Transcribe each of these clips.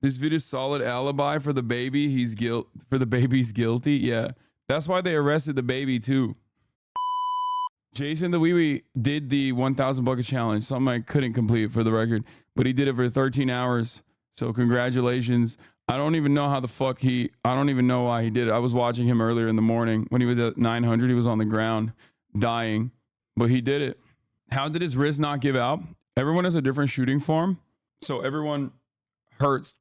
This video's solid alibi for the baby. For the baby's guilty. Yeah, that's why they arrested the baby too. JasonTheWeen did the 1,000 bucket challenge, something I couldn't complete for the record, but he did it for 13 hours. So congratulations. I don't even know how the fuck I don't even know why he did it. I was watching him earlier in the morning when he was at 900. He was on the ground dying, but he did it. How did his wrist not give out? Everyone has a different shooting form. So everyone hurts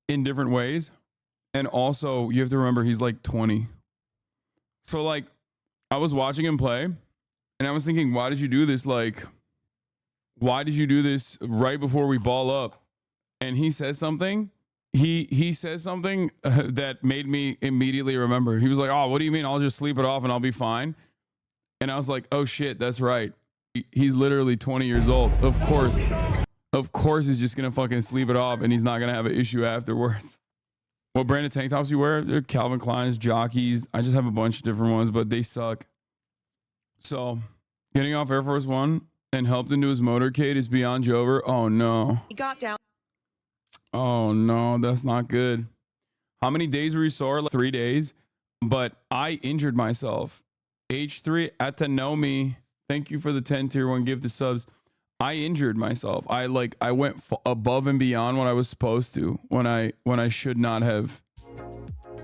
in different ways. And also you have to remember he's like 20. So like I was watching him play and I was thinking, why did you do this? Like, why did you do this right before we ball up? And he says something. He says something that made me immediately remember. He was like, oh, what do you mean? I'll just sleep it off and I'll be fine. And I was like, oh shit, that's right. He's literally 20 years old. Of course he's just gonna fucking sleep it off and he's not gonna have an issue afterwards. What brand of tank tops you wear? They're Calvin Klein's, Jockeys. I just have a bunch of different ones, but they suck. So getting off Air Force One and helped into his motorcade is beyond Jover. Oh no. He got down. Oh no, that's not good. How many days were you sore? Like 3 days. But I injured myself. H3 Atanomi. Thank you for the 10 tier 1 gift to subs. I injured myself. I went above and beyond what I was supposed to when I should not have.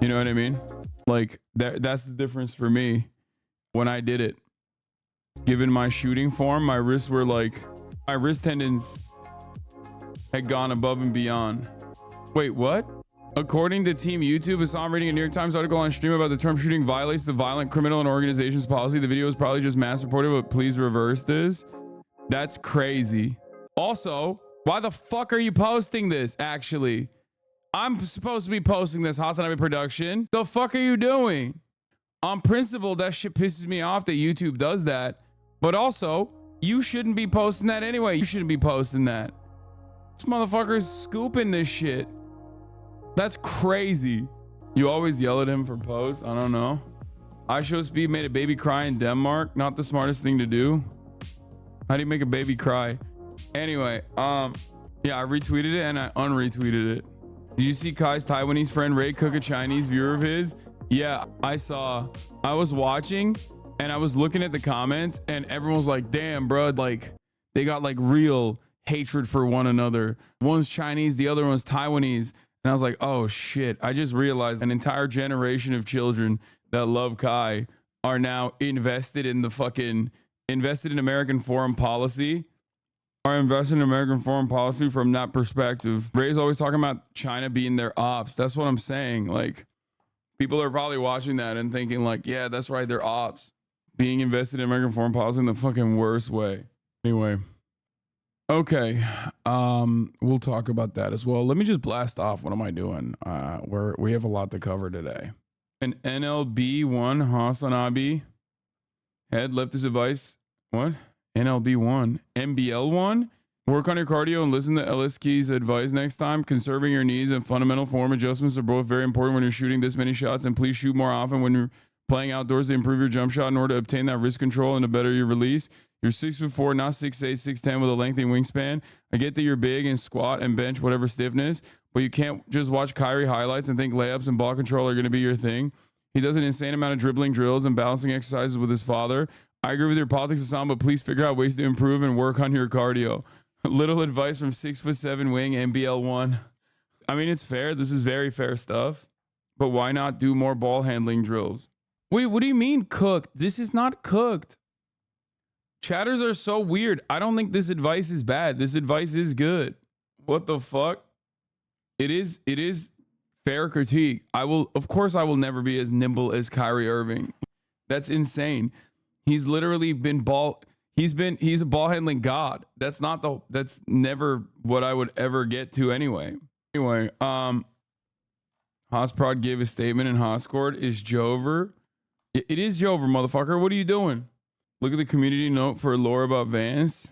You know what I mean? Like that's the difference for me when I did it. Given my shooting form, my wrists were like, my wrist tendons had gone above and beyond. Wait, what? According to Team YouTube, I saw him reading a New York Times article on stream about the term shooting violates the violent criminal and organizations policy. The video was probably just mass reported, but please reverse this. That's crazy. Also, why the fuck are you posting this, actually? I'm supposed to be posting this, Hasanabi production. The fuck are you doing? On principle, that shit pisses me off that YouTube does that. But also, you shouldn't be posting that anyway. You shouldn't be posting that. This motherfucker's scooping this shit. That's crazy. You always yell at him for posts. I don't know. iShowSpeed made a baby cry in Denmark. Not the smartest thing to do. How do you make a baby cry? Anyway, yeah, I retweeted it and I unretweeted it. Did you see Kai's Taiwanese friend Ray cook a Chinese viewer of his? Yeah, I saw. I was watching and I was looking at the comments and everyone was like, damn, bro, like they got like real hatred for one another. One's Chinese, the other one's Taiwanese. And I was like, oh shit. I just realized an entire generation of children that love Kai are now invested in American foreign policy. Are invested in American foreign policy from that perspective. Ray's always talking about China being their ops. That's what I'm saying. Like, people are probably watching that and thinking like, yeah, that's right, they're ops. Being invested in American foreign policy in the fucking worst way. Anyway. Okay, we'll talk about that as well. Let me just blast off. What am I doing? We have a lot to cover today. An NLB1 Hasanabi head left his advice. What? NLB1, MBL1. Work on your cardio and listen to LSK's advice next time. Conserving your knees and fundamental form adjustments are both very important when you're shooting this many shots. And please shoot more often when you're playing outdoors to improve your jump shot in order to obtain that wrist control and to better your release. You're 6'4", not 6'8", 6'10", with a lengthy wingspan. I get that you're big and squat and bench whatever stiffness, but you can't just watch Kyrie highlights and think layups and ball control are going to be your thing. He does an insane amount of dribbling drills and balancing exercises with his father. I agree with your politics, Hassan, but please figure out ways to improve and work on your cardio. Little advice from 6'7" wing MBL1. I mean, it's fair. This is very fair stuff, but why not do more ball handling drills? Wait, what do you mean cooked? This is not cooked. Chatters are so weird. I don't think this advice is bad. This advice is good. What the fuck? It is fair critique. Of course I will never be as nimble as Kyrie Irving. That's insane. He's literally been he's a ball handling god. That's never what I would ever get to anyway. Anyway, Hosprod gave a statement and Hoscord is Jover. It is Jover, motherfucker. What are you doing? Look at the community note for lore about Vance.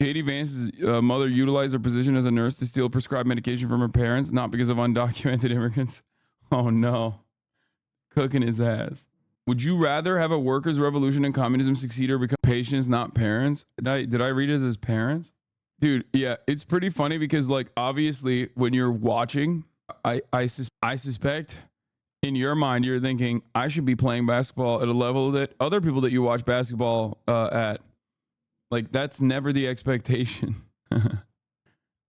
JD Vance's mother utilized her position as a nurse to steal prescribed medication from her parents, not because of undocumented immigrants. Oh no. Cooking his ass. Would you rather have a workers' revolution and communism succeed or become patients, not parents? Did I read it as parents? Dude, yeah, it's pretty funny because like obviously when you're watching, I suspect in your mind you're thinking I should be playing basketball at a level that other people that you watch basketball at. Like that's never the expectation.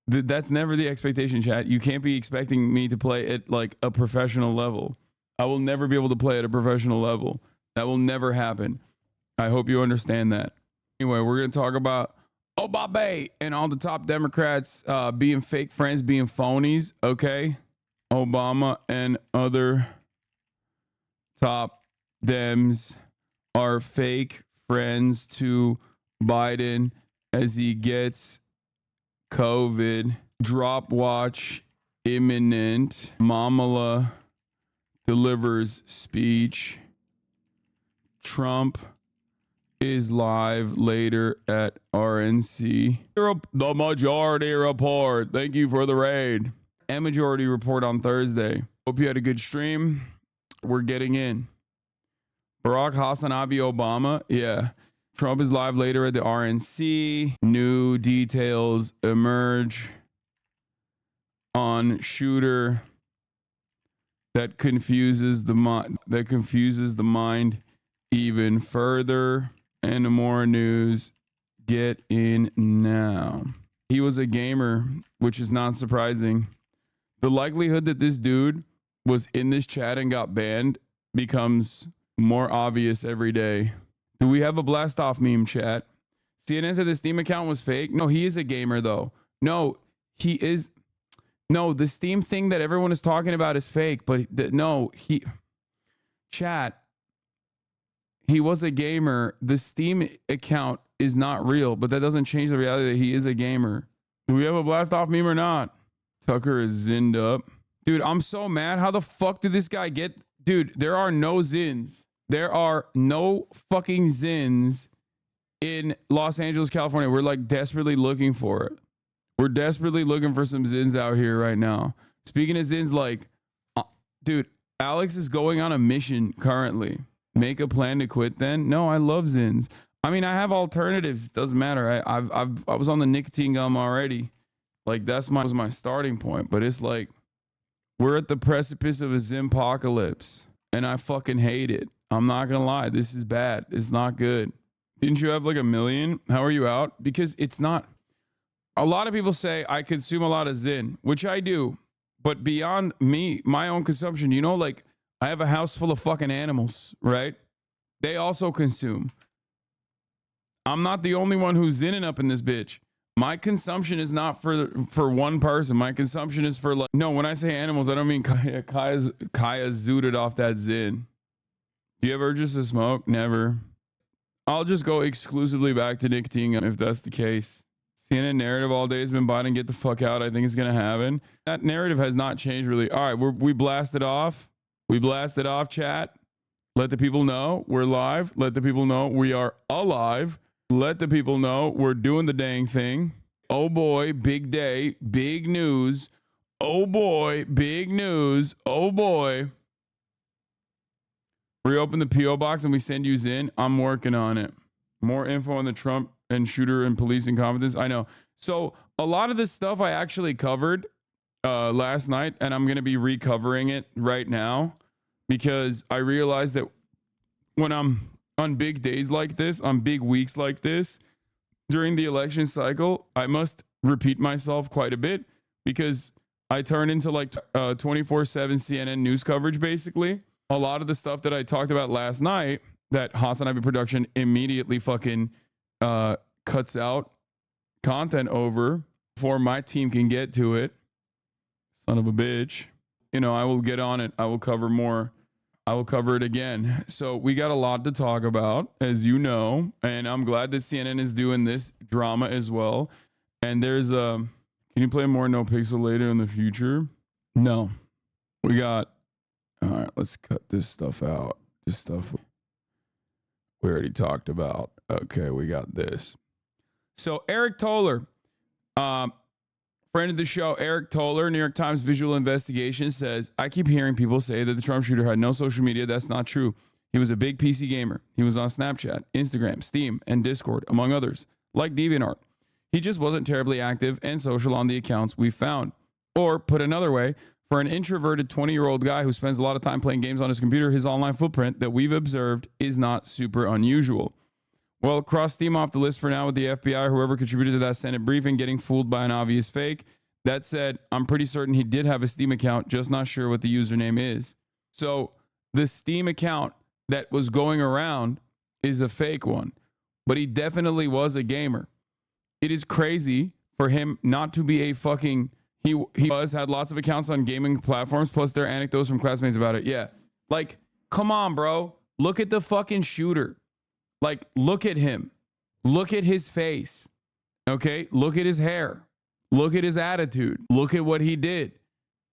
That's never the expectation, chat. You can't be expecting me to play at like a professional level. I will never be able to play at a professional level. That will never happen. I hope you understand that. Anyway, we're going to talk about Obama and all the top Democrats being fake friends, being phonies. Okay. Obama and other top Dems are fake friends to Biden as he gets COVID. Drop watch imminent. Mamala delivers speech. Trump is live later at RNC. The majority report. Thank you for the raid. And majority report on Thursday. Hope you had a good stream. We're getting in. Barack Hasanabi Obama. Yeah. Trump is live later at the RNC. New details emerge on shooter that confuses the mind even further. And more news. Get in now. He was a gamer, which is not surprising. The likelihood that this dude was in this chat and got banned becomes more obvious every day. Do we have a blast off meme, chat? CNN said the Steam account was fake. No, he is a gamer though. No, he is. No, the Steam thing that everyone is talking about is fake, but chat, he was a gamer. The Steam account is not real, but that doesn't change the reality that he is a gamer. Do we have a blast off meme or not? Tucker is zinned up. Dude, I'm so mad. How the fuck did this guy get? Dude, there are no zins. There are no fucking zins in Los Angeles, California. We're like desperately looking for it. We're desperately looking for some zins out here right now. Speaking of zins, like, dude, Alex is going on a mission currently. Make a plan to quit then? No, I love zins. I mean, I have alternatives. It doesn't matter. I was on the nicotine gum already. Like was my starting point. But it's like we're at the precipice of a zimpocalypse, and I fucking hate it. I'm not gonna lie. This is bad. It's not good. Didn't you have like 1 million? How are you out? Because it's not. A lot of people say I consume a lot of Zyn, which I do. But beyond me, my own consumption, you know, like I have a house full of fucking animals, right? They also consume. I'm not the only one who's zinning up in this bitch. My consumption is not for one person. My consumption is for like, no, when I say animals, I don't mean Kaya. Kaya zooted off that Zyn. Do you have urges to smoke? Never. I'll just go exclusively back to nicotine if that's the case. CNN narrative all day has been Biden get the fuck out. I think it's going to happen. That narrative has not changed really. All right, we blasted off. We blasted off, chat. Let the people know we're live. Let the people know we are alive. Let the people know we're doing the dang thing. Oh boy, big day, big news. Oh boy, big news. Oh boy. Reopen the P.O. box and we send you in. I'm working on it. More info on the Trump and shooter and police incompetence. I know. So a lot of this stuff I actually covered last night, and I'm going to be recovering it right now because I realized that when I'm on big days like this, on big weeks like this, during the election cycle, I must repeat myself quite a bit because I turn into like 24/7 CNN news coverage, basically. A lot of the stuff that I talked about last night that Hasanabi production immediately fucking cuts out content over before my team can get to it. Son of a bitch. You know, I will get on it. I will cover more. I will cover it again. So we got a lot to talk about, as you know, and I'm glad that CNN is doing this drama as well. And there's can you play more No Pixel later in the future? No. We got, all right, let's cut this stuff out. This stuff we already talked about. Okay, we got this. So Eric Toller, friend of the show, Eric Toller, New York Times Visual Investigation says, I keep hearing people say that the Trump shooter had no social media. That's not true. He was a big PC gamer. He was on Snapchat, Instagram, Steam, and Discord, among others, like DeviantArt. He just wasn't terribly active and social on the accounts we found. Or put another way, for an introverted 20-year-old guy who spends a lot of time playing games on his computer, his online footprint that we've observed is not super unusual. Well, cross Steam off the list for now with the FBI or whoever contributed to that Senate briefing getting fooled by an obvious fake. That said, I'm pretty certain he did have a Steam account, just not sure what the username is. So the Steam account that was going around is a fake one, but he definitely was a gamer. It is crazy for him not to be a fucking... He had lots of accounts on gaming platforms, plus there are anecdotes from classmates about it. Yeah. Like, come on, bro. Look at the fucking shooter. Like, look at him. Look at his face. Okay? Look at his hair. Look at his attitude. Look at what he did.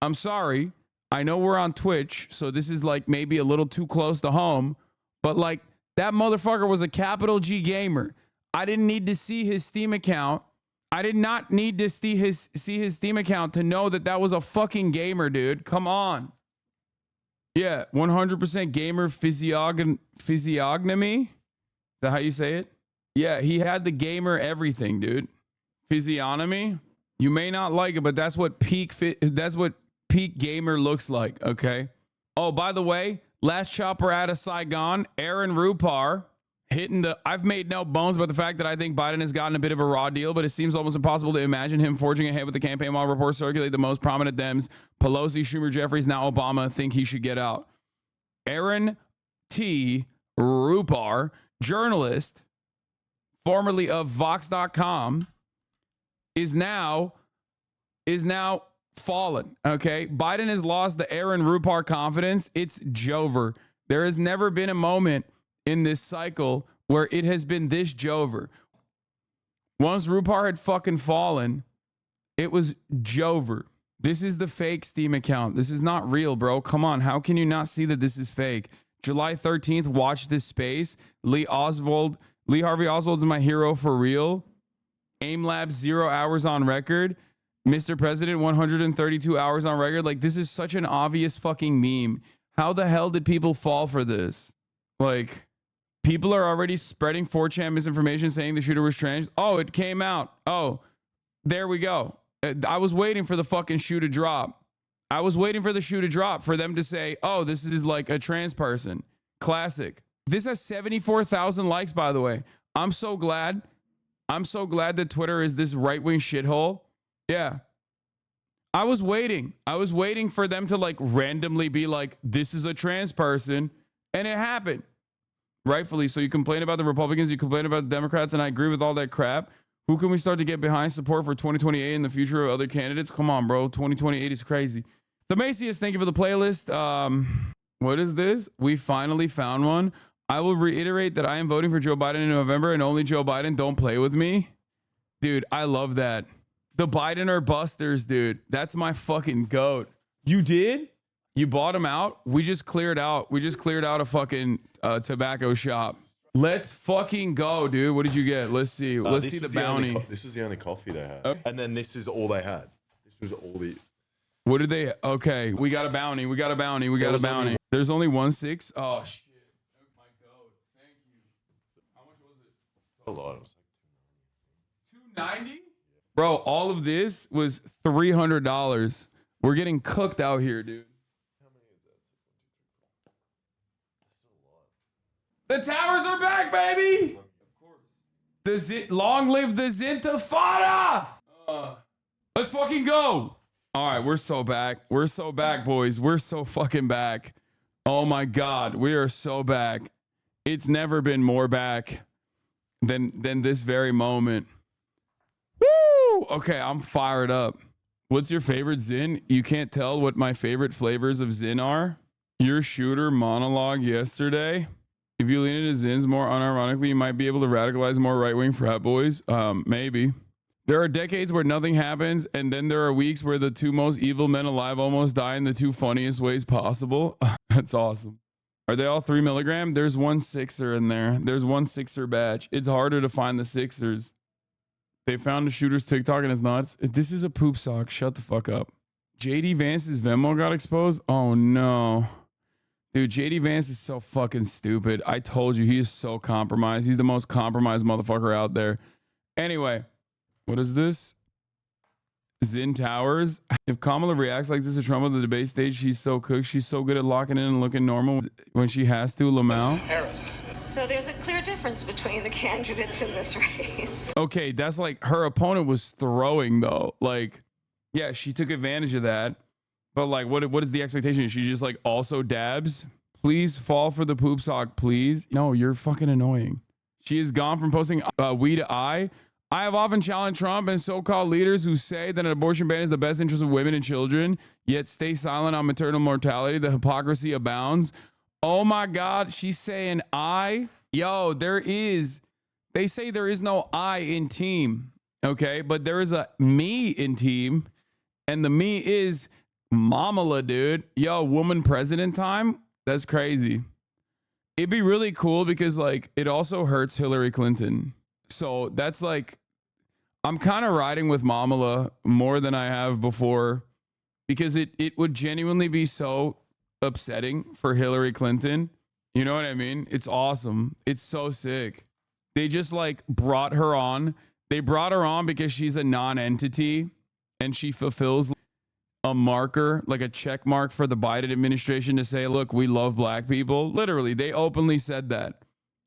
I'm sorry. I know we're on Twitch, so this is like maybe a little too close to home, but like, that motherfucker was a capital G gamer. I didn't need to see his Steam account. I did not need to see his Steam account to know that that was a fucking gamer, dude. Come on. Yeah, 100% gamer physiognomy. Is that how you say it? Yeah, he had the gamer everything, dude. Physiognomy. You may not like it, but that's what peak gamer looks like, okay? Oh, by the way, last chopper out of Saigon, Aaron Rupar. Hitting the... I've made no bones about the fact that I think Biden has gotten a bit of a raw deal, but it seems almost impossible to imagine him forging ahead with the campaign while reports circulate the most prominent Dems, Pelosi, Schumer, Jeffries, now Obama, think he should get out. Aaron T. Rupar, journalist, formerly of Vox.com, is now fallen, okay? Biden has lost the Aaron Rupar confidence. It's Jover. There has never been a moment in this cycle where it has been this Jover. Once Rupar had fucking fallen, it was Jover. This is the fake Steam account. This is not real, bro. Come on. How can you not see that this is fake? July 13th, watch this space. Lee Harvey Oswald's my hero for real. Aim Labs 0 hours on record. Mr. President 132 hours on record. Like, this is such an obvious fucking meme. How the hell did people fall for this? Like, people are already spreading 4chan misinformation saying the shooter was trans. Oh, it came out. Oh, there we go. I was waiting for the fucking shoe to drop. I was waiting for the shoe to drop for them to say, oh, this is like a trans person. Classic. This has 74,000 likes, by the way. I'm so glad. I'm so glad that Twitter is this right-wing shithole. Yeah. I was waiting. I was waiting for them to like randomly be like, this is a trans person. And it happened. Rightfully. So you complain about the Republicans, you complain about the Democrats, and I agree with all that crap. Who can we start to get behind support for 2028 and the future of other candidates? Come on, bro. 2028 is crazy. The Macius, thank you for the playlist. What is this? We finally found one. I will reiterate that I am voting for Joe Biden in November and only Joe Biden. Don't play with me. Dude, I love that. The Biden are busters, dude. That's my fucking goat. You did? You bought them out? We just cleared out a fucking tobacco shop. Let's fucking go, dude. What did you get? Let's see. Let's see the bounty. This is the only coffee they had. Okay. And then this is all they had. This was all the... What did they... Okay, we got a bounty. We got a bounty. We got a bounty. There's only 1.6. Oh, shit. Oh, my God. Thank you. How much was it? A lot. It was like 290? Bro, all of this was $300. We're getting cooked out here, dude. How many is that? That's a lot. The towers are back, baby. Of course. Long live the Zintifada. Let's fucking go. All right, we're so back. We're so back, boys. We're so fucking back. Oh my God, we are so back. It's never been more back than this very moment. Woo! Okay, I'm fired up. What's your favorite Zin? You can't tell what my favorite flavors of Zin are? Your shooter monologue yesterday. If you lean into Zins more unironically, you might be able to radicalize more right-wing frat boys. Maybe. There are decades where nothing happens, and then there are weeks where the two most evil men alive almost die in the two funniest ways possible. That's awesome. Are they all 3 milligram? There's one sixer in there. There's one sixer batch. It's harder to find the sixers. They found a shooter's TikTok and it's nuts. This is a poop sock. Shut the fuck up. JD Vance's Venmo got exposed? Oh no. Dude, JD Vance is so fucking stupid. I told you, he is so compromised. He's the most compromised motherfucker out there. Anyway, What is this? Zin Towers. If Kamala reacts like this to Trump on the debate stage, she's so cooked. She's so good at locking in and looking normal when she has to. Lamau. Harris. So there's a clear difference between the candidates in this race. Okay, that's like her opponent was throwing though. Like, yeah, she took advantage of that. But like, what is the expectation? She just like also dabs. Please fall for the poop sock, please. No, you're fucking annoying. She is gone from posting we to I have often challenged Trump and so-called leaders who say that an abortion ban is the best interest of women and children, yet stay silent on maternal mortality. The hypocrisy abounds. Oh my God, she's saying I. Yo, they say there is no I in team, okay? But there is a me in team, and the me is Mamala, dude. Yo, woman president time? That's crazy. It'd be really cool because like it also hurts Hillary Clinton. So that's like, I'm kind of riding with Mamala more than I have before because it would genuinely be so upsetting for Hillary Clinton. You know what I mean? It's awesome. It's so sick. They just like brought her on. They brought her on because she's a non-entity and she fulfills a marker, like a check mark for the Biden administration to say, look, we love black people. Literally, they openly said that.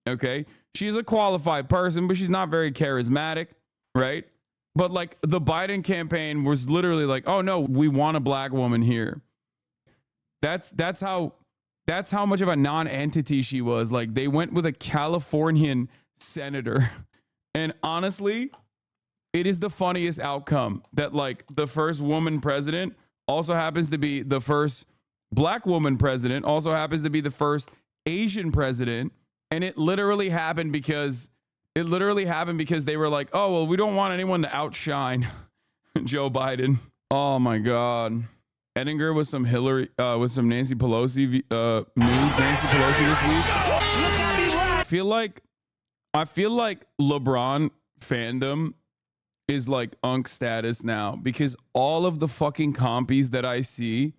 Okay. She's a qualified person, but she's not very charismatic, right? But like the Biden campaign was literally like, oh no, we want a black woman here. That's how much of a non-entity she was. Like they went with a Californian senator. And honestly, it is the funniest outcome that like the first woman president also happens to be the first black woman president, also happens to be the first Asian president. And it literally happened because they were like, oh, well, we don't want anyone to outshine Joe Biden. Oh my God. Edinger with some Nancy Pelosi news. Nancy Pelosi this week. I feel like LeBron fandom is like unk status now because all of the fucking compies that I see,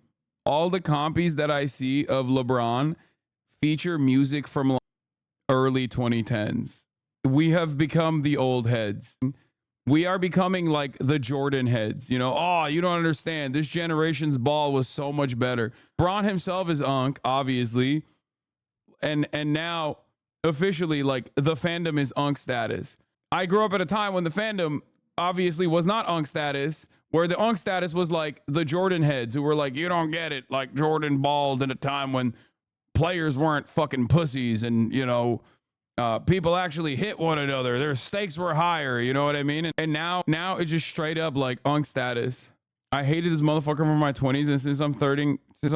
all the compies that I see of LeBron feature music from like early 2010s. We have become the old heads. We are becoming like the Jordan heads. You know, oh, you don't understand. This generation's ball was so much better. Bron himself is unk, obviously. And now officially like the fandom is unk status. I grew up at a time when the fandom obviously was not unk status, where the unk status was like the Jordan heads who were like, you don't get it. Like Jordan balled at a time when players weren't fucking pussies and, you know, people actually hit one another. Their stakes were higher. You know what I mean? And now it's just straight up like unk status. I hated this motherfucker from my 20s. And since I'm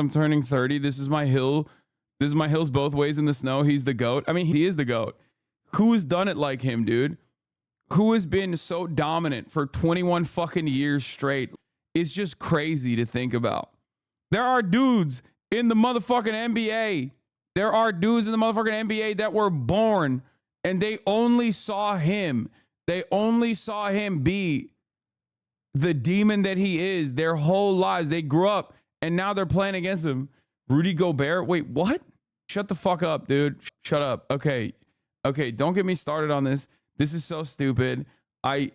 turning 30, this is my hill. This is my hills both ways in the snow. He's the GOAT. I mean, he is the GOAT. Who has done it like him, dude? Who has been so dominant for 21 fucking years straight? It's just crazy to think about. There are dudes in the motherfucking NBA. There are dudes in the motherfucking NBA that were born and they only saw him. They only saw him be the demon that he is their whole lives. They grew up and now they're playing against him. Rudy Gobert. Wait, what? Shut the fuck up, dude. Shut up. Okay. Don't get me started on this. This is so stupid. This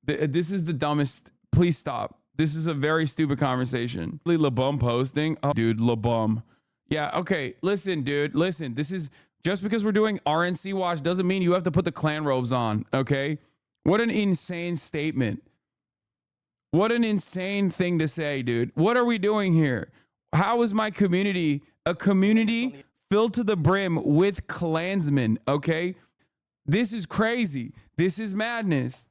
is the dumbest. Please stop. This is a very stupid conversation. LeBum posting. Oh, dude, LeBum. Yeah, okay. Listen, dude. Listen, this is just because we're doing RNC watch doesn't mean you have to put the clan robes on, okay? What an insane statement. What an insane thing to say, dude. What are we doing here? How is my community a community filled to the brim with Klansmen, okay? This is crazy. This is madness.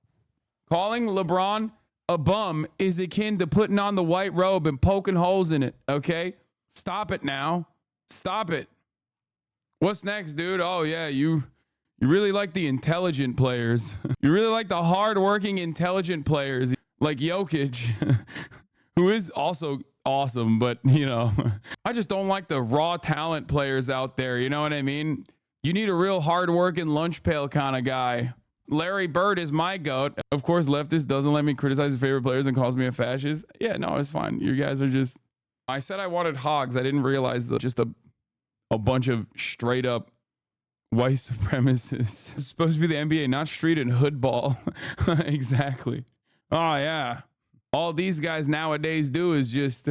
Calling LeBron a bum is akin to putting on the white robe and poking holes in it, okay? Stop it now. Stop it. What's next, dude? Oh, yeah, you really like the intelligent players. You really like the hardworking, intelligent players like Jokic, who is also awesome, but, you know, I just don't like the raw talent players out there. You know what I mean? You need a real hardworking lunch pail kind of guy. Larry Bird is my GOAT. Of course, leftist doesn't let me criticize his favorite players and calls me a fascist. Yeah, no, it's fine. You guys are just... I said I wanted hogs. I didn't realize that just a bunch of straight up white supremacists. It's supposed to be the NBA, not street and hood ball. Exactly. Oh, yeah. All these guys nowadays do is just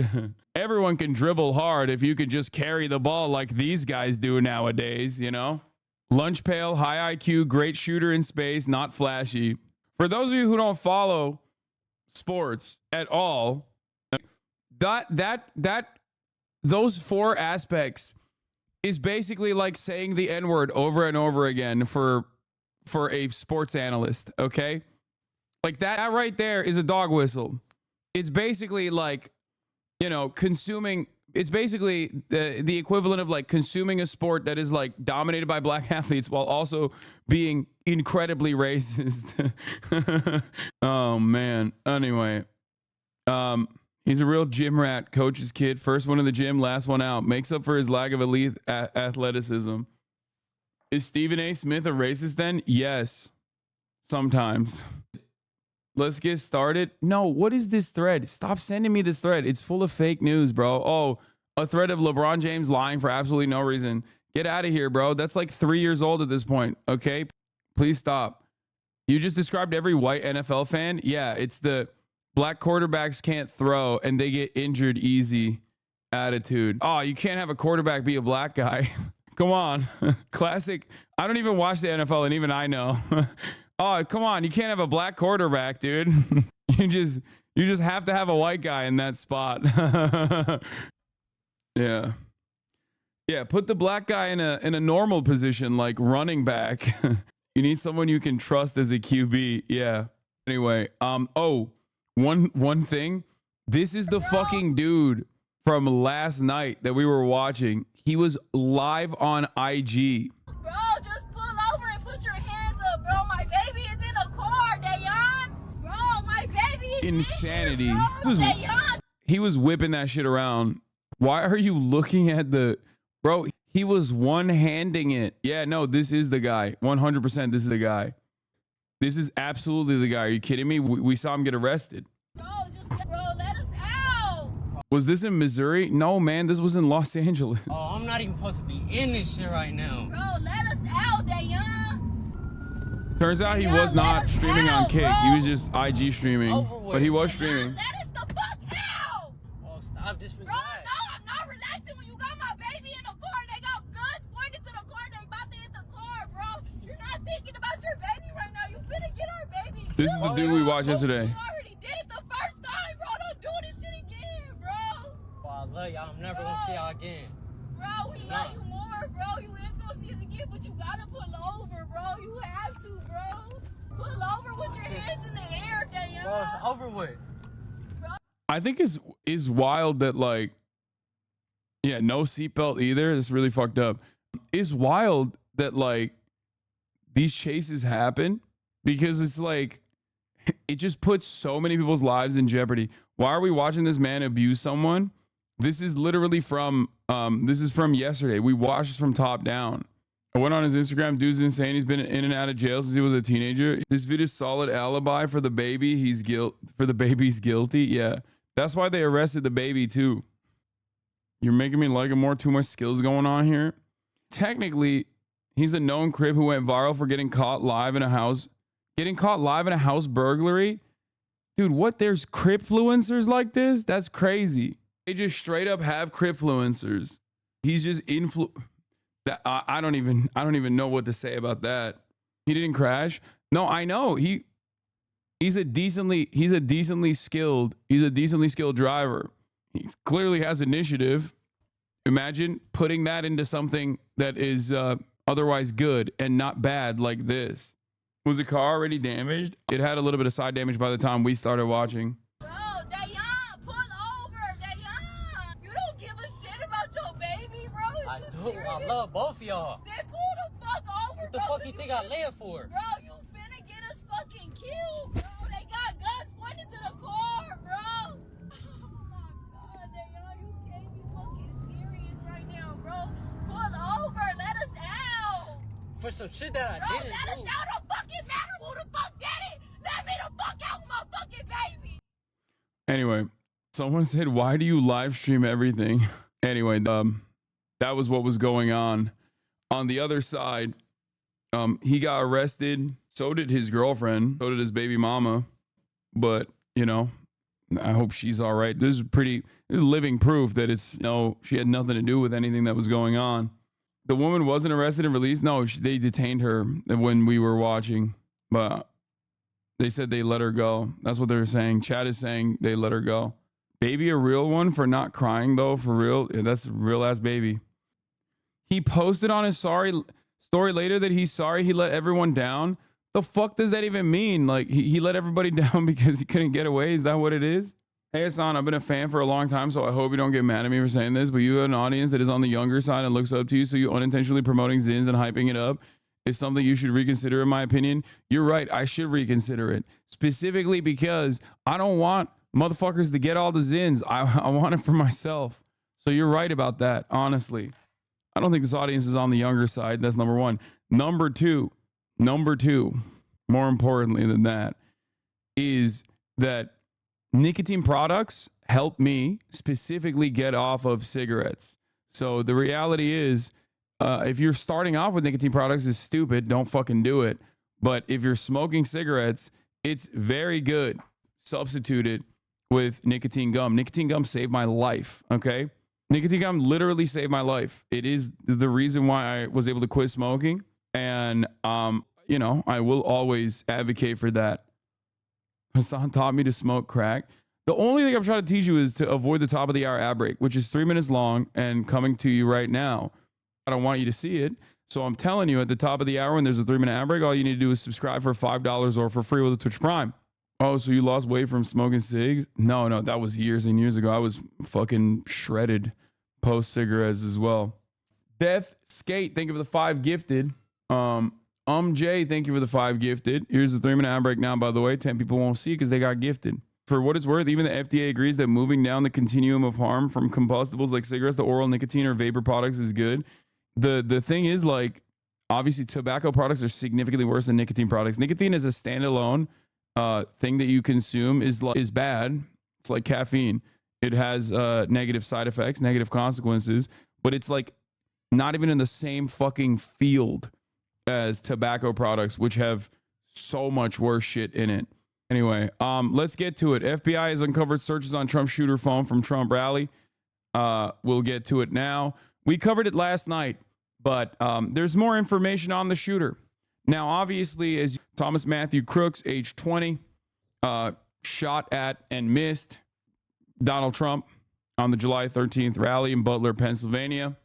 everyone can dribble hard if you could just carry the ball like these guys do nowadays, you know? Lunch pail, high IQ, great shooter in space, not flashy. For those of you who don't follow sports at all, those four aspects is basically like saying the N-word over and over again for a sports analyst, okay? Like that right there is a dog whistle. It's basically like, you know, consuming, it's basically the equivalent of like consuming a sport that is like dominated by black athletes while also being incredibly racist. Oh man. Anyway, he's a real gym rat, coach's kid, first one in the gym, last one out, makes up for his lack of elite athleticism. Is Stephen A. Smith a racist then? Yes, sometimes. Let's get started. No, what is this thread? Stop sending me this thread. It's full of fake news, bro. Oh, a thread of LeBron James lying for absolutely no reason. Get out of here, bro. That's like 3 years old at this point, okay? Please stop. You just described every white NFL fan. Yeah, it's the black quarterbacks can't throw and they get injured easy attitude. Oh, you can't have a quarterback be a black guy. Come on. Classic. I don't even watch the NFL and even I know. Oh, come on. You can't have a black quarterback, dude. You just have to have a white guy in that spot. Yeah. Yeah, put the black guy in a normal position like running back. You need someone you can trust as a QB. Yeah. Anyway, one thing. This is the fucking dude from last night that we were watching. He was live on IG. Bro, just pull over and put your hands up, bro. My baby is in a car, Dayon. Bro, my baby is insanity. In here, bro. He was whipping that shit around. Why are you looking at the... Bro, he was one-handing it. Yeah, no, this is the guy. 100% this is the guy. This is absolutely the guy. Are you kidding me? We saw him get arrested. Bro, let us out. Was this in Missouri? No, man, this was in Los Angeles. Oh, I'm not even supposed to be in this shit right now. Bro, let us out, Dayon. Turns out he was not streaming on Kick. He was just IG streaming. But he was streaming. Let us the fuck out. Oh, stop this. Bro, no, I'm not relaxing when you got my baby in the car and they got guns pointed to the car and they about to hit the car, bro. You're not thinking about your baby right now. You finna get our baby. This is the dude we watched yesterday. You already did it the first time, bro. Don't do this shit again, bro. Oh, I love y'all. I'm never gonna see y'all again. Bro, we love you more, bro. You is gonna see us again, but you gotta pull over, bro. You have to, bro. Pull over with your hands in the air, Dayon. Bro, it's over with. I think it's wild that like, yeah, no seatbelt either. It's really fucked up. It's wild that like these chases happen because it's like, it just puts so many people's lives in jeopardy. Why are we watching this man abuse someone? This is literally from, this is from yesterday. We watched this from top down. I went on his Instagram. Dude's insane. He's been in and out of jail since he was a teenager. This video is solid alibi for the baby. For the baby's guilty. Yeah. That's why they arrested the baby too. You're making me like him more. Too much skills going on here. Technically, he's a known crib who went viral for getting caught live in a house. Getting caught live in a house burglary? Dude, what? There's cripfluencers like this? That's crazy. They just straight up have cripfluencers. He's just I don't even know what to say about that. He didn't crash. No, I know. He's a decently skilled driver. He clearly has initiative. Imagine putting that into something that is otherwise good and not bad like this. Was the car already damaged? It had a little bit of side damage by the time we started watching. Bro, Dayon, pull over, Dayon. You don't give a shit about your baby, bro. I do. I love both of y'all. Then pull the fuck over, What the bro. fuck you think I live for? Bro, you finna get us fucking killed, bro. They got guns pointed to the car, bro. Oh my god, Dayon, you can't be fucking serious right now, bro. Pull over, let us out. For some shit that Bro, I didn't let do. us out. Don't fucking matter who the fuck did it. Let me the fuck out with my fucking baby. Anyway, someone said, why do you live stream everything? Anyway, that was what was going on. On the other side, He got arrested. So did his girlfriend. So did his baby mama. But, you know, I hope she's all right. This is living proof that she had nothing to do with anything that was going on. The woman wasn't arrested and released. No, they detained her when we were watching, but they said they let her go. That's what they're saying. Chat is saying they let her go. Baby a real one for not crying though, for real. Yeah, that's a real ass baby. He posted on his story later that he's sorry he let everyone down. The fuck does that even mean? Like he let everybody down because he couldn't get away? Is that what it is? Hey Hasan, I've been a fan for a long time, so I hope you don't get mad at me for saying this, but you have an audience that is on the younger side and looks up to you, so you unintentionally promoting Zins and hyping it up is something you should reconsider, in my opinion. You're right, I should reconsider it. Specifically because I don't want motherfuckers to get all the Zins. I want it for myself. So you're right about that, honestly. I don't think this audience is on the younger side. That's number one. Number two, more importantly than that, is that nicotine products help me specifically get off of cigarettes. So the reality is, if you're starting off with nicotine products is stupid, don't fucking do it. But if you're smoking cigarettes, it's very good. Substitute it with nicotine gum. Nicotine gum saved my life, okay? Nicotine gum literally saved my life. It is the reason why I was able to quit smoking. And, you know, I will always advocate for that. Hasan taught me to smoke crack. The only thing I'm trying to teach you is to avoid the top of the hour ad break, which is 3 minutes long and coming to you right now. I don't want you to see it. So I'm telling you, at the top of the hour when there's a 3 minute ad break, all you need to do is subscribe for $5 or for free with a Twitch Prime. Oh, so you lost weight from smoking cigs? No, that was years and years ago. I was fucking shredded post cigarettes as well. Death Skate, thank you for the 5 gifted. Jay, thank you for the 5 gifted. Here's the 3 minute ad break now, by the way. 10 people won't see because they got gifted. For what it's worth, even the FDA agrees that moving down the continuum of harm from combustibles like cigarettes to oral nicotine or vapor products is good. The thing is, like, obviously tobacco products are significantly worse than nicotine products. Nicotine as a standalone thing that you consume is bad. It's like caffeine. It has negative side effects, negative consequences, but it's like not even in the same fucking field as tobacco products, which have so much worse shit in it. Anyway, let's get to it. FBI has uncovered searches on Trump's shooter phone from Trump rally. We'll get to it now. We covered it last night, but there's more information on the shooter. Now, obviously, as Thomas Matthew Crooks, age 20, shot at and missed Donald Trump on the July 13th rally in Butler, Pennsylvania.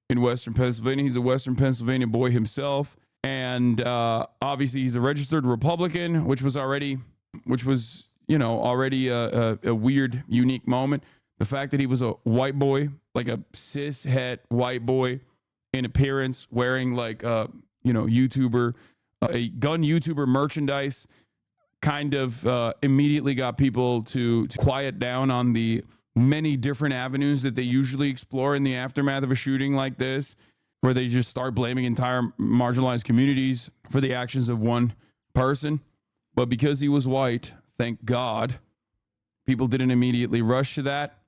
In Western Pennsylvania. He's a Western Pennsylvania boy himself. And obviously he's a registered Republican, which was, you know, already a weird, unique moment. The fact that he was a white boy, like a cis het white boy in appearance, wearing like, you know, a gun YouTuber merchandise, kind of immediately got people to quiet down on the many different avenues that they usually explore in the aftermath of a shooting like this, where they just start blaming entire marginalized communities for the actions of one person. But because he was white, thank God, people didn't immediately rush to that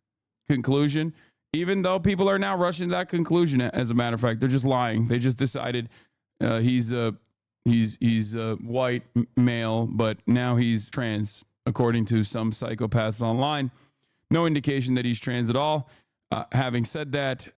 conclusion, even though people are now rushing to that conclusion. As a matter of fact, they're just lying. They just decided he's a white male, but now he's trans, according to some psychopaths online. No indication that he's trans at all. Having said that,